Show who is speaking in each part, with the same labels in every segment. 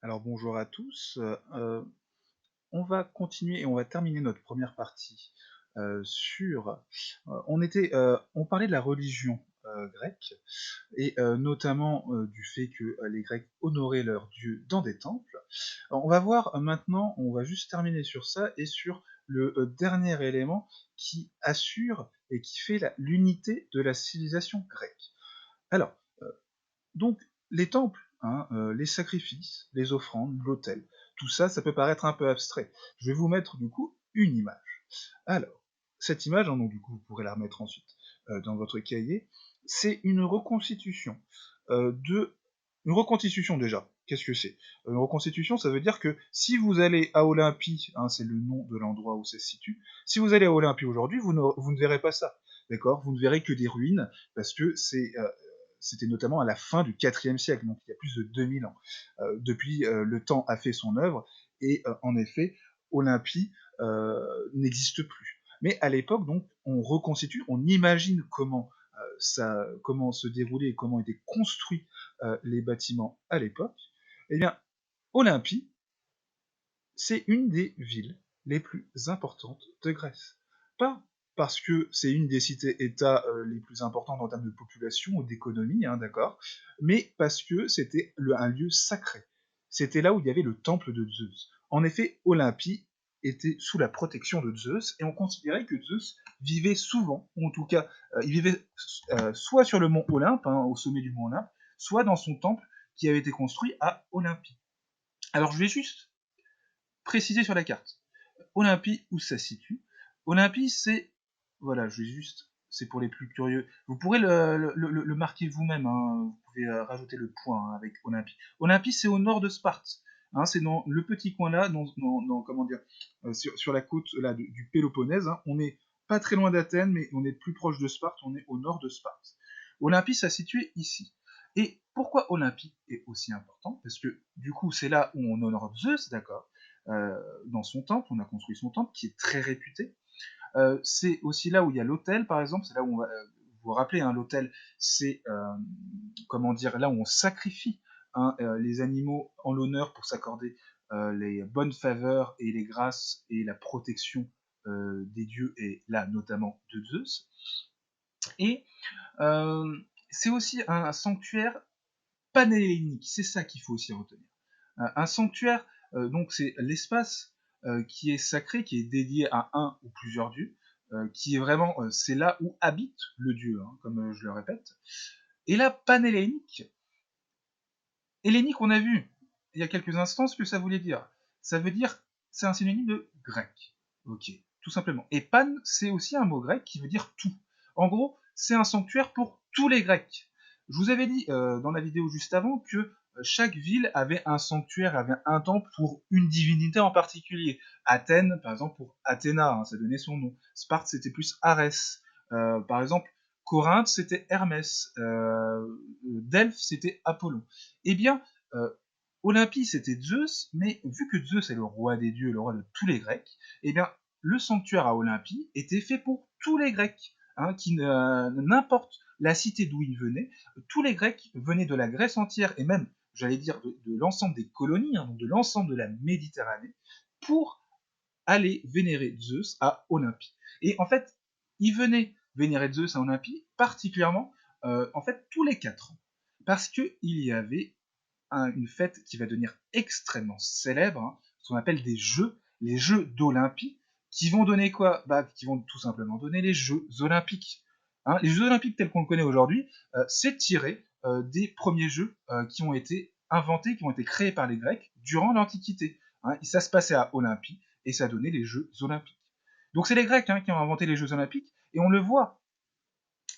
Speaker 1: Alors bonjour à tous. On va continuer et on va terminer notre première partie sur. On parlait de la religion grecque et notamment du fait que les Grecs honoraient leurs dieux dans des temples. Alors, on va voir maintenant, on va juste terminer sur ça et sur le dernier élément qui assure et qui fait l'unité de la civilisation grecque. Alors, donc, les temples, hein, les sacrifices, les offrandes, l'autel, tout ça, ça peut paraître un peu abstrait. Je vais vous mettre du coup une image. Alors, cette image, hein, donc du coup, vous pourrez la remettre ensuite dans votre cahier, c'est une reconstitution de... Une reconstitution déjà, qu'est-ce que c'est? Une reconstitution, ça veut dire que si vous allez à Olympie, hein, c'est le nom de l'endroit où ça se situe, si vous allez à Olympie aujourd'hui, vous ne verrez pas ça, d'accord? Vous ne verrez que des ruines, parce que c'était notamment à la fin du IVe siècle, donc il y a plus de 2000 ans. Depuis, le temps a fait son œuvre, et en effet, Olympie n'existe plus. Mais à l'époque, donc, on reconstitue, on imagine comment se déroulait et comment étaient construits les bâtiments à l'époque. Eh bien, Olympie, c'est une des villes les plus importantes de Grèce. Pas parce que c'est une des cités-États les plus importantes en termes de population ou d'économie, hein, d'accord, mais parce que c'était un lieu sacré. C'était là où il y avait le temple de Zeus. En effet, Olympie était sous la protection de Zeus, et on considérait que Zeus vivait souvent, ou en tout cas, il vivait soit sur le mont Olympe, hein, au sommet du mont Olympe, soit dans son temple qui avait été construit à Olympie. Alors je vais juste préciser sur la carte. Olympie, où ça se situe? Olympie, c'est... Voilà, je vais juste... C'est pour les plus curieux. Vous pourrez le marquer vous-même, hein. Vous pouvez rajouter le point, hein, avec Olympie. Olympie, c'est au nord de Sparte. Hein, c'est dans le petit coin là, comment dire, sur la côte là, du Péloponnèse. Hein. On n'est pas très loin d'Athènes, mais on est plus proche de Sparte, on est au nord de Sparte. Olympie, ça se situe ici. Et pourquoi Olympie est aussi important? Parce que du coup, c'est là où on honore Zeus, d'accord, dans son temple, on a construit son temple qui est très réputé. C'est aussi là où il y a l'autel, par exemple, c'est là où on va, vous vous rappelez, hein, l'autel, c'est comment dire, là où on sacrifie, hein, les animaux en l'honneur pour s'accorder les bonnes faveurs et les grâces et la protection des dieux, et là notamment de Zeus. Et euh, c'est aussi un sanctuaire panhellénique, c'est ça qu'il faut aussi retenir. Un sanctuaire, donc c'est l'espace qui est sacré, qui est dédié à un ou plusieurs dieux, qui est vraiment, c'est là où habite le dieu, hein, comme je le répète. Et là, panhellénique, hellénique, on a vu il y a quelques instants ce que ça voulait dire. Ça veut dire, c'est un synonyme de grec. Ok, tout simplement. Et pan, c'est aussi un mot grec qui veut dire tout. En gros, c'est un sanctuaire pour tous les Grecs. Je vous avais dit dans la vidéo juste avant que chaque ville avait un sanctuaire, avait un temple pour une divinité en particulier. Athènes, par exemple, pour Athéna, hein, ça donnait son nom. Sparte, c'était plus Arès. Par exemple, Corinthe, c'était Hermès. Delphes, c'était Apollon. Eh bien, euh, Olympie, c'était Zeus, mais vu que Zeus est le roi des dieux, le roi de tous les Grecs, eh bien, le sanctuaire à Olympie était fait pour tous les Grecs, hein, n'importe la cité d'où ils venaient, tous les Grecs venaient de la Grèce entière, et même, j'allais dire, de l'ensemble des colonies, hein, donc de l'ensemble de la Méditerranée, pour aller vénérer Zeus à Olympie. Et en fait, ils venaient vénérer Zeus à Olympie, particulièrement, en fait, tous les 4 ans. Parce qu'il y avait une fête qui va devenir extrêmement célèbre, hein, ce qu'on appelle des Jeux, les Jeux d'Olympie, qui vont donner quoi? Bah, qui vont tout simplement donner les Jeux olympiques. Hein, les Jeux olympiques tels qu'on le connaît aujourd'hui, c'est tiré des premiers Jeux qui ont été inventés, qui ont été créés par les Grecs durant l'Antiquité. Hein, et ça se passait à Olympie, et ça donnait les Jeux olympiques. Donc c'est les Grecs, hein, qui ont inventé les Jeux olympiques, et on le voit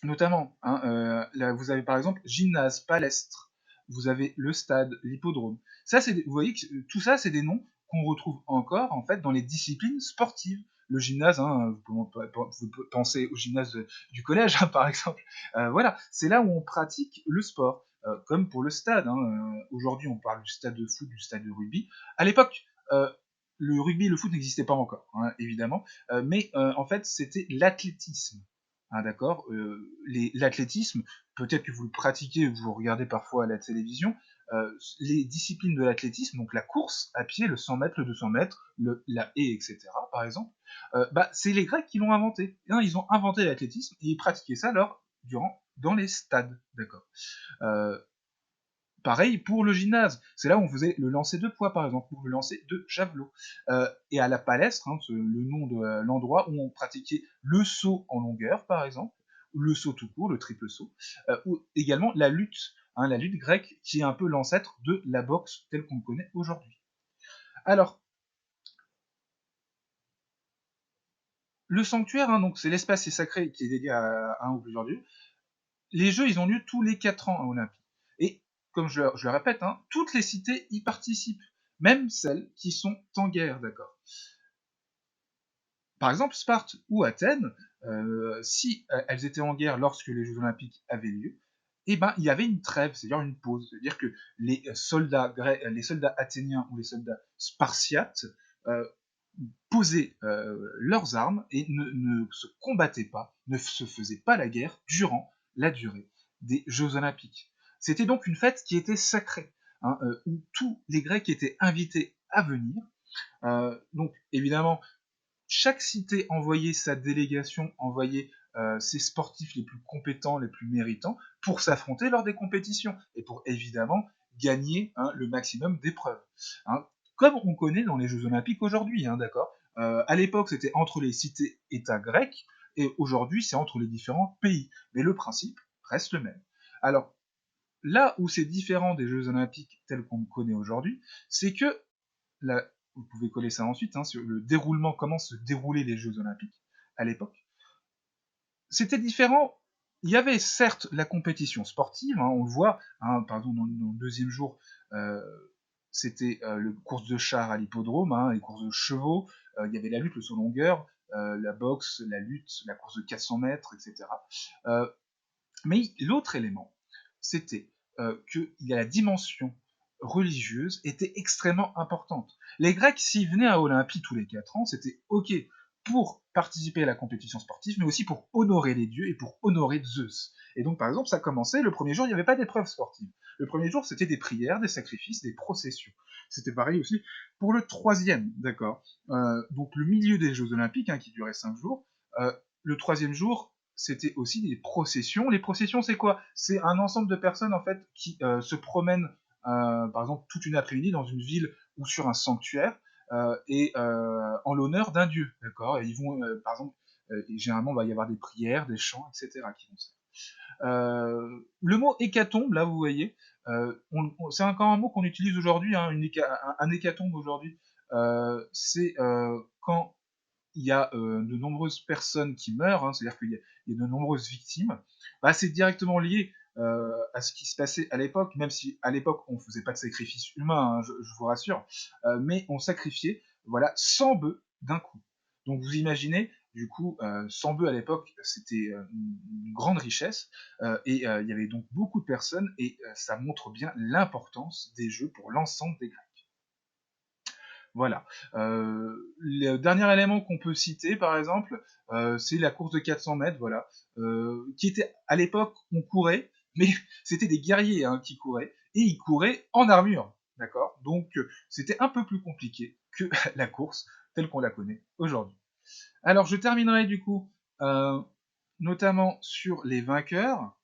Speaker 1: notamment, hein, là, vous avez par exemple gymnase, palestre, vous avez le stade, l'hippodrome. Ça, vous voyez que tout ça, c'est des noms qu'on retrouve encore en fait dans les disciplines sportives. Le gymnase, hein, vous pouvez penser au gymnase du collège, hein, par exemple. Voilà, c'est là où on pratique le sport, comme pour le stade. Hein, aujourd'hui, on parle du stade de foot, du stade de rugby. À l'époque, le rugby et le foot n'existaient pas encore, hein, évidemment, mais en fait, c'était l'athlétisme. Ah, d'accord. L'athlétisme, peut-être que vous le pratiquez, vous regardez parfois à la télévision, les disciplines de l'athlétisme, donc la course à pied, le 100 mètres, le 200 mètres, la haie, etc., par exemple, c'est les Grecs qui l'ont inventé. Hein, ils ont inventé l'athlétisme et ils pratiquaient ça dans les stades, d'accord. Euh, Pareil pour le gymnase, c'est là où on faisait le lancer de poids par exemple, ou le lancer de javelot. Et à la palestre, hein, le nom de l'endroit où on pratiquait le saut en longueur par exemple, ou le saut tout court, le triple saut, ou également hein, la lutte grecque qui est un peu l'ancêtre de la boxe telle qu'on le connaît aujourd'hui. Alors, le sanctuaire, hein, donc c'est l'espace sacré qui est dédié à un ou plusieurs dieux. Les Jeux, ils ont lieu tous les 4 ans à Olympie. Et comme je le répète, hein, toutes les cités y participent, même celles qui sont en guerre, d'accord. Par exemple, Sparte ou Athènes, si elles étaient en guerre lorsque les Jeux Olympiques avaient lieu, eh ben, il y avait une trêve, c'est-à-dire une pause. C'est-à-dire que les soldats athéniens ou les soldats spartiates euh, posaient leurs armes et ne se combattaient pas, ne se faisaient pas la guerre durant la durée des Jeux Olympiques. C'était donc une fête qui était sacrée, hein, où tous les Grecs étaient invités à venir. Donc évidemment, chaque cité envoyait sa délégation, envoyait ses sportifs les plus compétents, les plus méritants, pour s'affronter lors des compétitions et pour évidemment gagner, hein, le maximum d'épreuves. Hein, comme on connaît dans les Jeux Olympiques aujourd'hui, hein, d'accord. À l'époque, c'était entre les cités-États grecs et aujourd'hui, c'est entre les différents pays. Mais le principe reste le même. Alors, là où c'est différent des Jeux Olympiques tels qu'on le connaît aujourd'hui, c'est que la, vous pouvez coller ça ensuite, hein, sur le déroulement, comment se déroulaient les Jeux Olympiques à l'époque. C'était différent. Il y avait certes la compétition sportive, hein, on le voit, hein, pardon, dans le deuxième jour, euh, c'était le course de chars à l'hippodrome, hein, les courses de chevaux, il y avait la lutte, le saut longueur, la boxe, la lutte, la course de 400 mètres, etc. Euh, mais l'autre élément, c'était que la dimension religieuse était extrêmement importante. Les Grecs, s'ils venaient à Olympie tous les 4 ans, c'était OK pour participer à la compétition sportive, mais aussi pour honorer les dieux et pour honorer Zeus. Et donc, par exemple, ça commençait, le premier jour, il n'y avait pas d'épreuve sportive. Le premier jour, c'était des prières, des sacrifices, des processions. C'était pareil aussi pour le troisième, d'accord. Donc, le milieu des Jeux Olympiques, hein, qui durait 5 jours, le troisième jour, c'était aussi des processions. Les processions, c'est quoi? C'est un ensemble de personnes en fait qui se promènent, par exemple, toute une après-midi dans une ville ou sur un sanctuaire et en l'honneur d'un dieu, d'accord? Et ils vont, par exemple, généralement, il va y avoir des prières, des chants, etc. qui vont se faire. Le mot hécatombe, là, vous voyez, c'est encore un mot qu'on utilise aujourd'hui, hein, un hécatombe aujourd'hui. C'est quand il y a de nombreuses personnes qui meurent, hein, c'est-à-dire qu'il y a de nombreuses victimes, bah, c'est directement lié à ce qui se passait à l'époque, même si à l'époque on ne faisait pas de sacrifice humain, hein, je vous rassure, mais on sacrifiait, voilà, 100 bœufs d'un coup. Donc vous imaginez, du coup, 100 bœufs à l'époque, c'était une grande richesse, et il y avait donc beaucoup de personnes, et ça montre bien l'importance des jeux pour l'ensemble des Grecs. Voilà. Le dernier élément qu'on peut citer, par exemple, c'est la course de 400 mètres, voilà, qui était à l'époque on courait, mais c'était des guerriers, hein, qui couraient et ils couraient en armure, d'accord. Donc c'était un peu plus compliqué que la course telle qu'on la connaît aujourd'hui. Alors je terminerai du coup, euh, notamment sur les vainqueurs.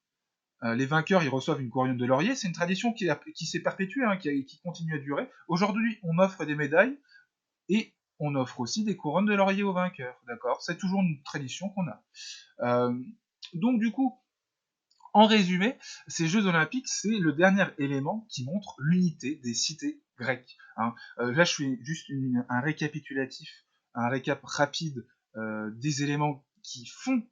Speaker 1: Les vainqueurs, ils reçoivent une couronne de laurier. C'est une tradition qui s'est perpétuée, hein, qui continue à durer. Aujourd'hui, on offre des médailles et on offre aussi des couronnes de laurier aux vainqueurs, d'accord. C'est toujours une tradition qu'on a. Euh, donc du coup, en résumé, ces Jeux Olympiques, c'est le dernier élément qui montre l'unité des cités grecques, hein. Là, je fais juste un récap rapide des éléments qui fondent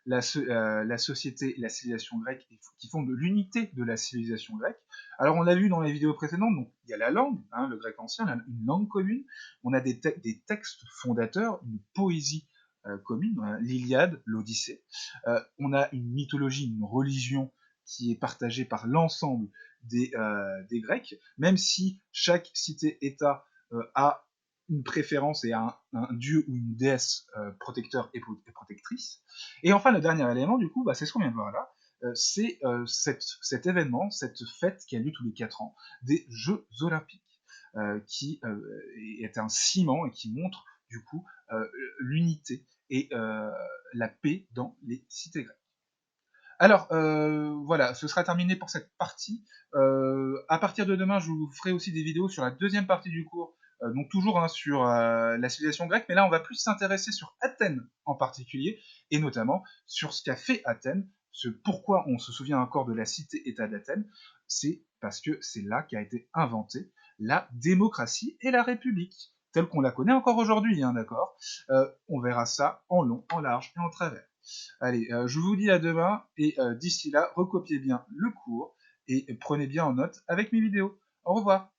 Speaker 1: la société, la civilisation grecque, qui font de l'unité de la civilisation grecque. Alors, on l'a vu dans les vidéos précédentes, donc il y a la langue, hein, le grec ancien, une langue commune. On a des textes fondateurs, une poésie commune, hein, l'Iliade, l'Odyssée. On a une mythologie, une religion qui est partagée par l'ensemble des Grecs, même si chaque cité-État a une préférence et un dieu ou une déesse protecteur et protectrice. Et enfin, le dernier élément, du coup, bah, c'est ce qu'on vient de voir là, c'est cet événement, cette fête qui a lieu tous les 4 ans, des Jeux Olympiques, qui est un ciment et qui montre du coup l'unité et la paix dans les cités grecques. Alors, voilà, ce sera terminé pour cette partie. À partir de demain, je vous ferai aussi des vidéos sur la deuxième partie du cours, donc toujours hein, sur la civilisation grecque, mais là, on va plus s'intéresser sur Athènes en particulier, et notamment sur ce qu'a fait Athènes, ce pourquoi on se souvient encore de la cité-État d'Athènes, c'est parce que c'est là qu'a été inventée la démocratie et la République, telle qu'on la connaît encore aujourd'hui, hein, d'accord. On verra ça en long, en large et en travers. Allez, je vous dis à demain et d'ici là, recopiez bien le cours et prenez bien en note avec mes vidéos. Au revoir.